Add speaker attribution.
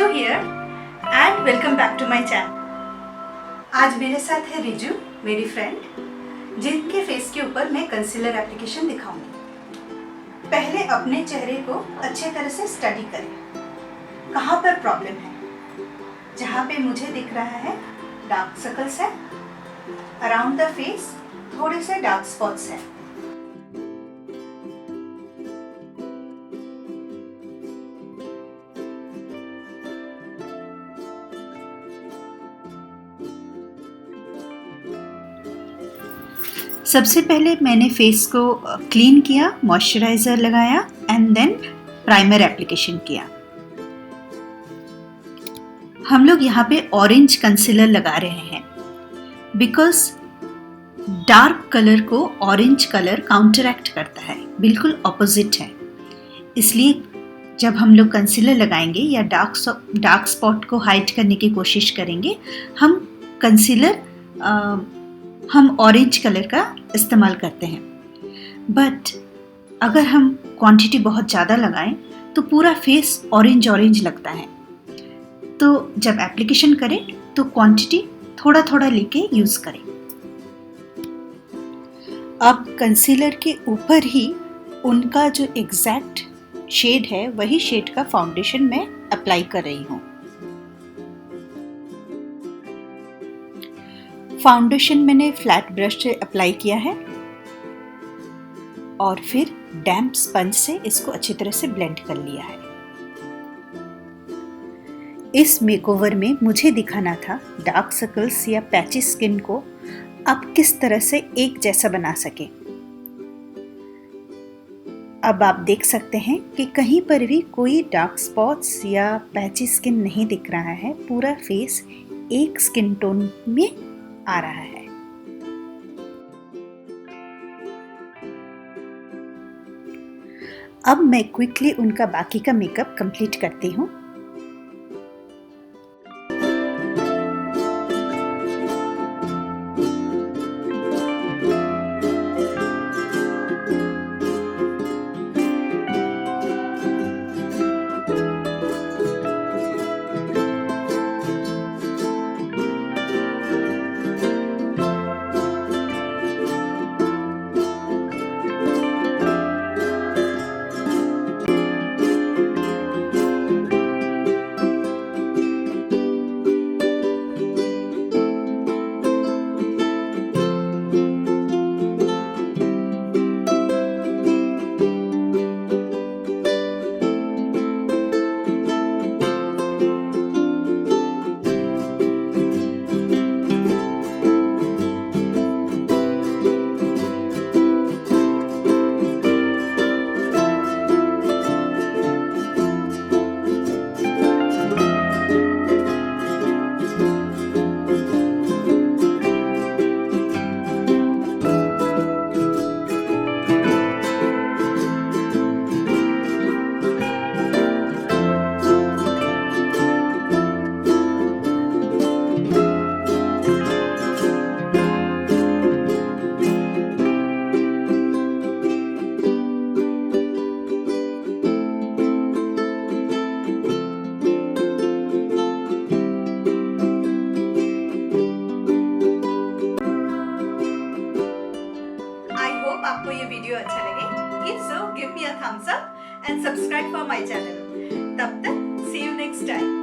Speaker 1: Mithu here and welcome back to my channel. आज मेरे साथ है रिजू, मेरी फ्रेंड, जिनके फेस के ऊपर मैं कंसीलर एप्लीकेशन दिखाऊंगी। पहले अपने चेहरे को अच्छे तरह से स्टडी करें, कहाँ पर प्रॉब्लम है। जहाँ पे मुझे दिख रहा है डार्क सर्कल्स है, अराउंड द फेस थोड़े से डार्क स्पॉट्स हैं। सबसे पहले मैंने फेस को क्लीन किया, मॉइस्चराइज़र लगाया एंड देन प्राइमर एप्लीकेशन किया। हम लोग यहाँ पे ऑरेंज कंसीलर लगा रहे हैं बिकॉज डार्क कलर को ऑरेंज कलर काउंटरएक्ट करता है, बिल्कुल ऑपोजिट है। इसलिए जब हम लोग कंसीलर लगाएंगे या डार्क स्पॉट को हाइड करने की कोशिश करेंगे, हम ऑरेंज कलर का इस्तेमाल करते हैं। बट अगर हम क्वांटिटी बहुत ज़्यादा लगाएं तो पूरा फेस ऑरेंज ऑरेंज लगता है। तो जब एप्लीकेशन करें तो क्वांटिटी थोड़ा थोड़ा लेके यूज़ करें। अब कंसीलर के ऊपर ही उनका जो एग्जैक्ट शेड है वही शेड का फाउंडेशन मैं अप्लाई कर रही हूँ। फाउंडेशन मैंने फ्लैट ब्रश से अप्लाई किया है और फिर डैम्प स्पंज से इसको अच्छी तरह से ब्लेंड कर लिया है। इस मेकओवर में मुझे दिखाना था डार्क सर्कल्स या पैची स्किन को आप किस तरह से एक जैसा बना सके। अब आप देख सकते हैं कि कहीं पर भी कोई डार्क स्पॉट्स या पैची स्किन नहीं दिख रहा है। पूरा फेस एक स्किन टोन में आ रहा है। अब मैं क्विकली उनका बाकी का मेकअप कंप्लीट करती हूँ। आपको ये वीडियो अच्छा लगे, so give me a thumbs up and subscribe for my channel. तब तक सी यू नेक्स्ट टाइम।